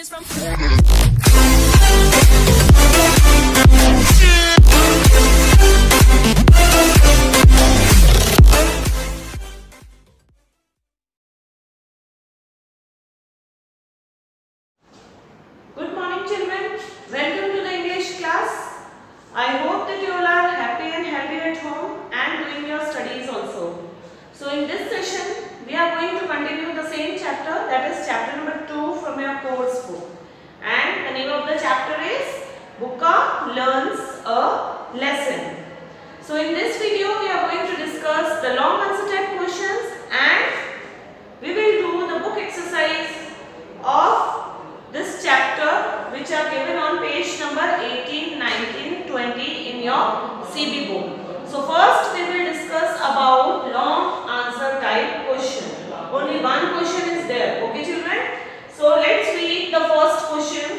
is from Good morning children, welcome to the English class. I hope that you all are happy and healthy at home and doing your studies also. So in this session, we are going to continue the same chapter, that is chapter number 2 from your course book. And the name of the chapter is Buka Learns a Lesson. So in this video, we are going to discuss the long answer type questions and we will do the book exercise of this chapter which are given on page number 18, 19, 20 in your CB book. So first we will discuss about long answer type question. Only one question is there. Okay children? So let's read the first question.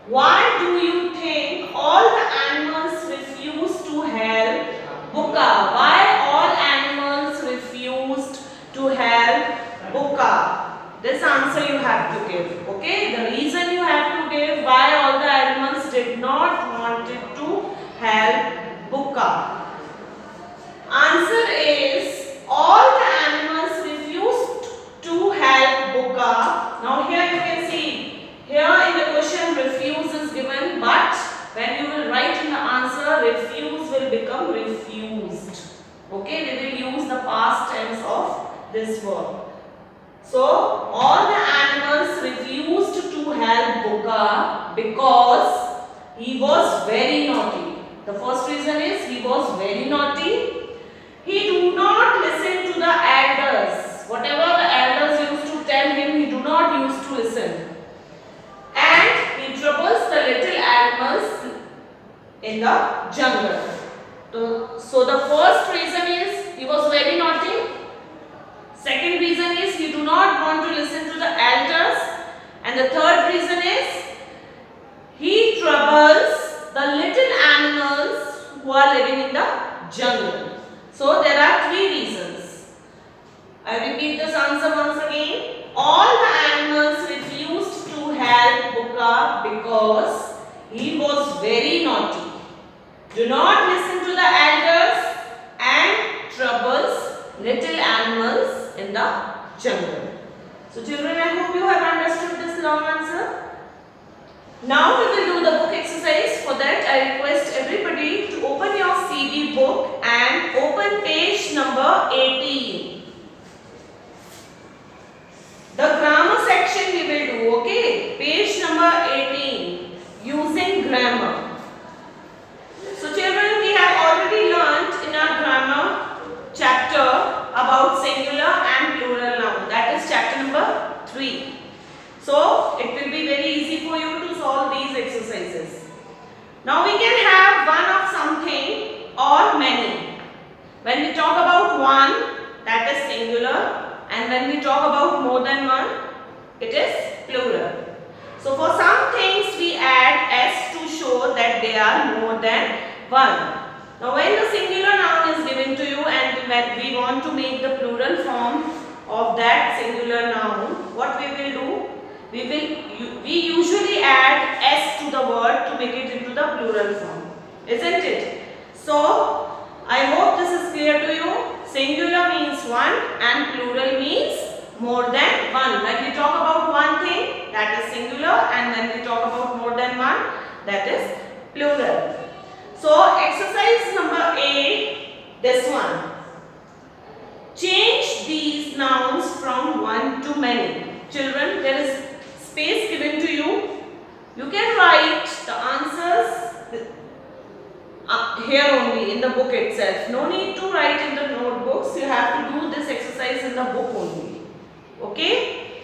Why do you think all the animals refuse to help Buka? Why all animals refused to help Buka? This answer you have to give. Okay, the reason you have to give why all the animals did not wanted to help Buka. Answer is all the animals refused to help Buka. Now here you can see, here in the question refuse is given, but when you will write in the answer, refuse will become refused. Okay, we will use the past tense of this verb. So, all the animals refused to help Buka because he was very naughty. The first reason is he was very naughty. He do not listen to the elders. Whatever the elders used to tell him, he do not used to listen. And he troubles the little animals in the jungle. So, the first reason is he was very naughty. Second reason is he do not want to listen to the elders, and the third reason is he troubles the little animals who are living in the jungle. So there are three reasons. I repeat this answer once again. All the animals refused to help Buka because he was very naughty. Do not listen to the elders and troubles little animals in the jungle. So children, I hope you have understood this long answer. Now we will do the book exercise. For that I request everybody to open your CD book and open page number 18. The grammar section we will do, okay? Page number 18, using grammar. So children, we have already learnt in our grammar chapter about singular and plural noun. That is chapter number 3. So it will be very easy for you to solve these exercises. Now we can have one of something or many. When we talk about one, that is singular, and when we talk about more than one, it is plural. So for some things we add s to show that they are more than one. Now when the singular noun is given to you and when we want to make the plural form of that singular noun, what we will do? We usually add s to the word to make it into the plural form. Isn't it? So I hope this is clear to you. Singular means one and plural means more than one. When we talk about one thing, that is singular, and when we talk about more than one, that is plural. So exercise number 8, this one. Change these nouns from one to many. Children, there is space given to you. You can write the answers here only in the book itself. No need to write in the notebooks. You have to do this exercise in the book only. Okay?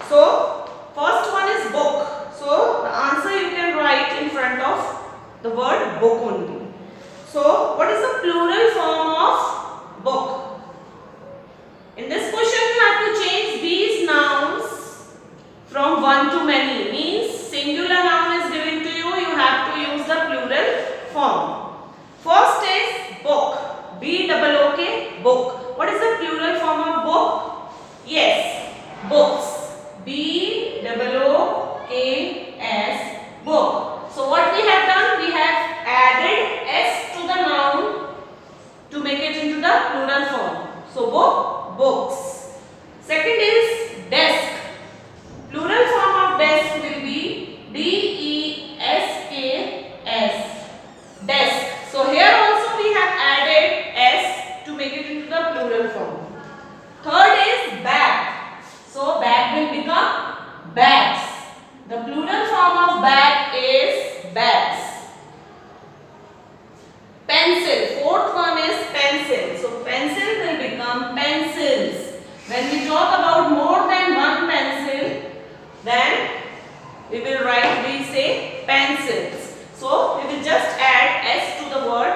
So first one is book. So the answer you can write in front of the word book only. So what is the plural form of book? In this question you have to change these nouns from one to many. Means singular noun is given to you, you have to use the plural form. First is book. B-O-O-K, book. What is the plural form of book? Yes, books. B-O-O-K, S, book. So what we have done? We have added S to the noun to make it into the plural form. So book, books. Second is desk. Plural form of desk will be D-E-S-K-S, desk. So here also we have added S to make it into the plural form. Third is bag. So bag will become bags. The plural form of bag is bags. Pencil. Fourth one is pencil. So pencil will become pencils. When we talk about more than one pencil, then we will say pencils. So we will just add S to the word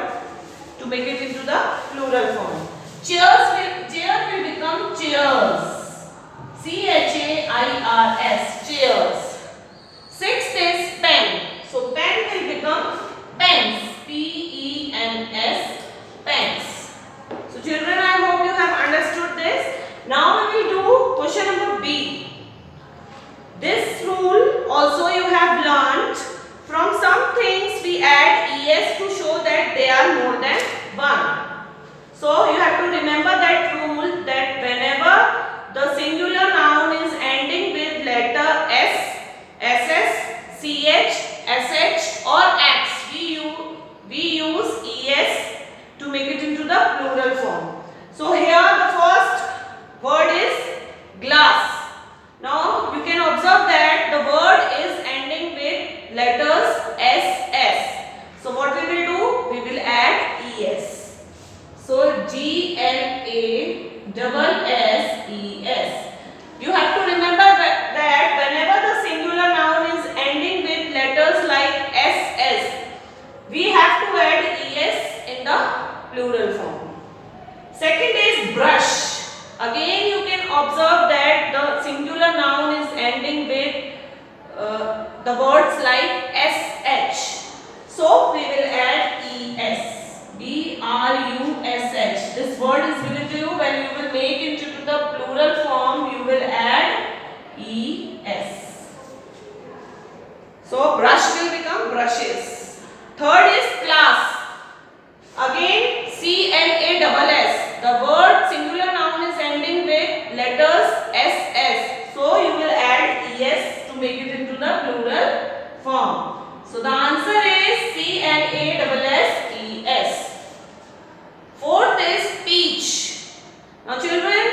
to make it into the plural form. Chair will become chairs. C-H-A-I-R-S, chairs. Sixth is pen. So pen will become pens. P-E-N-S, pens. So children, I hope you have understood this. Now we will do question number B. This rule also you have learnt. From some things we add es to show that they are more than one. So you have to remember that rule, that whenever the singular noun is ending with letter S, SS, CH, SH or X, we use es to make it into the plural form. So here the first word is glass. Now you can observe that the word is ending with letters SS. So what we will do? We will add ES. So G-L-A-S-S-E-S. You have to remember that whenever the singular noun is ending with letters like SS, we have to add ES in the plural form. Second is brush. Again you can observe that the singular noun is ending with the words like SH. So we will add ES. B-R-U-S-H. This word is given to you. When you will make it into the plural form, you will add ES. So brush will become brushes. Third is class. Again C-L-A-S-S. The word singular noun is ending with letters SS. So you will add ES to make it into the plural form. So the answer is C-L-A-S-S-E-S. Fourth is peach. Now children,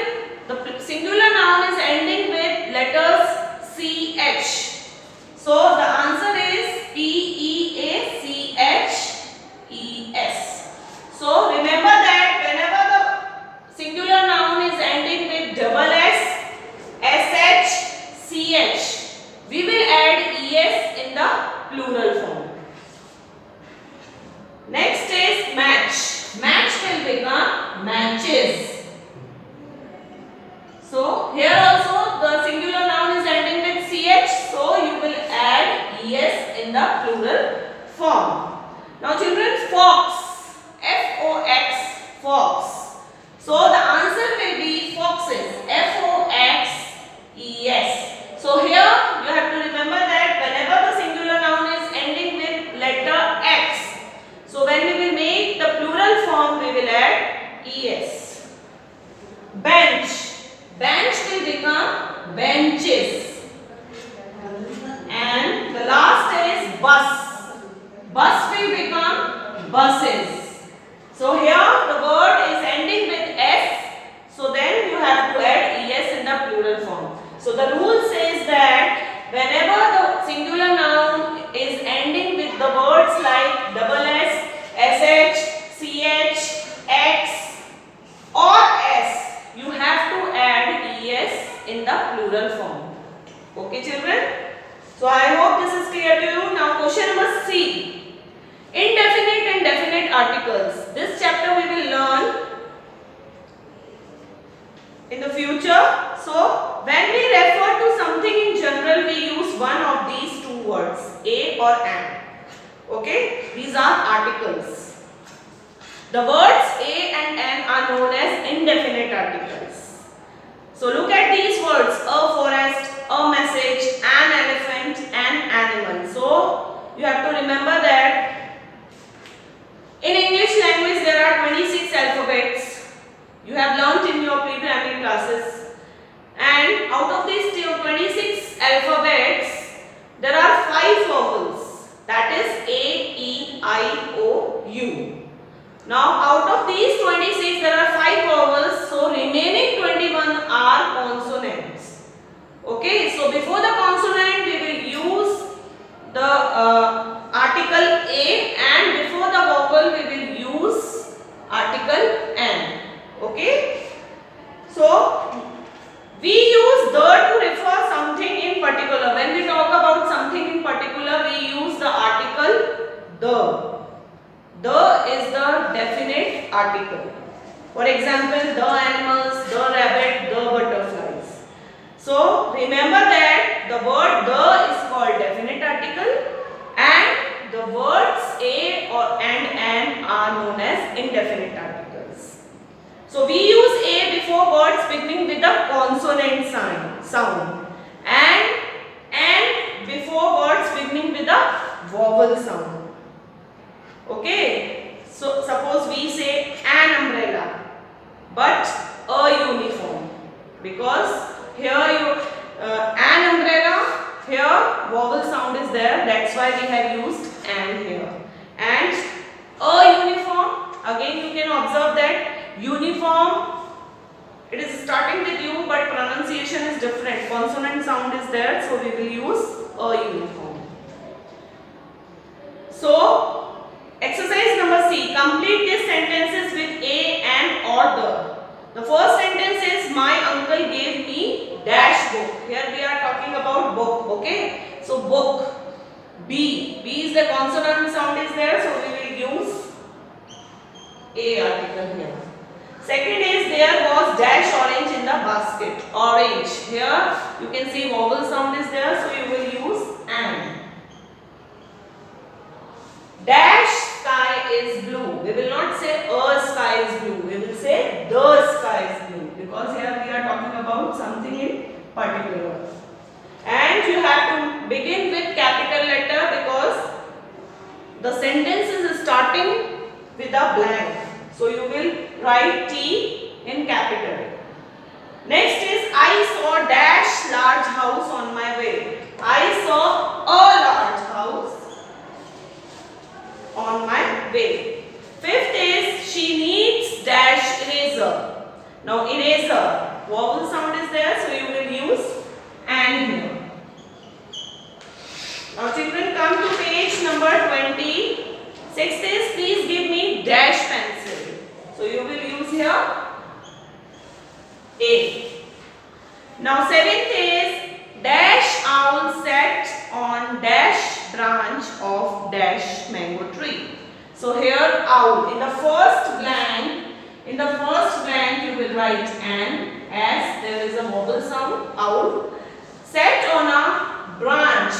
the singular noun is ending with letters CH. So the answer is P-E-A-C-H-E-S. So remember that whenever the singular noun is ending with double S, SH, CH, we will add ES in the plural form. Next is match. Match will become matches. So here also the singular noun is ending with CH, so you will add ES in the plural form. Now children, fox. F-O-X, fox. So the answer will be foxes. F-O-X-E-S. So here you have to remember that whenever the singular noun is ending with letter X, so when we will make the plural form, we will add ES. Bench. Bench will become benches. And the last is bus. Bus will become buses. So here the word is ending with S, so then you have to add ES in the plural form. So the rule says that whenever the singular noun is ending with the words like double S, SH, CH, X or S, you have to add ES in the plural form. Okay children? So I hope this is clear to you. Now question number C. Indefinite and definite articles. This chapter we will learn in the future. So when we refer to something in general, we use one of these two words, a or an. Okay, these are articles. The words a and an are known as indefinite articles. So look at these words: a forest, a message, an elephant, an alphabets there are 5 vowels, that is A, E, I, O, U. Now out of these 26 there are 5 vowels, so remaining 21 are consonants. Okay, so before the consonant we will use the article A, and before the vowel we will use article N. Okay, so we use the to refer something in particular. When we talk about something in particular, we use the article the. The is the definite article. For example, the animals, the rabbit, the butterflies. So remember that the word the is called definite article, and the words a or and are known as indefinite articles. So we use a before words beginning with a consonant sound, and before words beginning with a vowel sound. Okay, so suppose we say an umbrella but a uniform, because here an umbrella, here vowel sound is there, that's why we have used an here. And a uniform, again you can observe that uniform, it is starting with U but pronunciation is different, consonant sound is there, so we will use a uniform. So exercise number C. Complete these sentences with a, an or the. The first sentence is my uncle gave me dash book. Here we are talking about book. Okay. So book. B. B is the consonant sound is there. So we will use a article here. Second is there was dash orange in the basket. Orange. Here you can see vowel sound is there. So you will use an. Dash sky is blue. We will not say a sky is blue. We will say the sky is blue, because here we are talking about something in particular. And you have to begin with capital letter because the sentence is starting with a blank. So you will write T in capital. Next is I saw dash large house on my way. I saw a large house on my way. Fifth is she needs dash eraser. Now eraser, vowel sound is there, so you will use and here. Now children, come to page number 20. Sixth is please give me dash pencil. So you will use here A. Now seventh is dash owl sat on dash branch of dash mango tree. So here owl, in the first blank you will write an, as there is a vowel sound owl, sat on a branch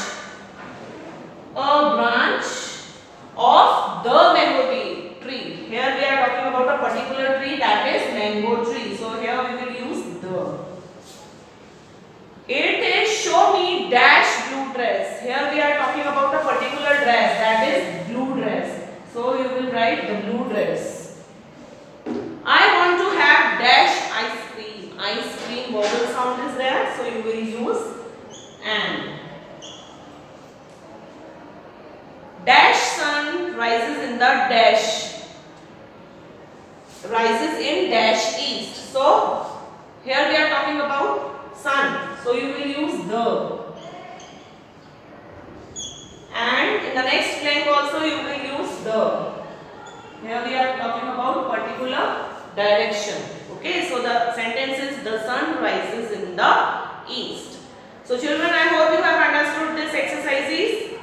of the mango tree. Here we are talking about a particular tree, that is mango tree. So here we will use the. It is show me dash blue dress. Here we are talking about a particular dress, that is blue dress. So you will write the blue dress. I want to have dash ice cream. Ice cream vowel sound is there, so you will use and. Dash sun rises in the dash. Rises in dash east. So here we are talking about sun. So you will use the. And in the next blank also you will use the. Here we are talking about particular direction. Okay, so the sentence is the sun rises in the east. So children, I hope you have understood this exercises.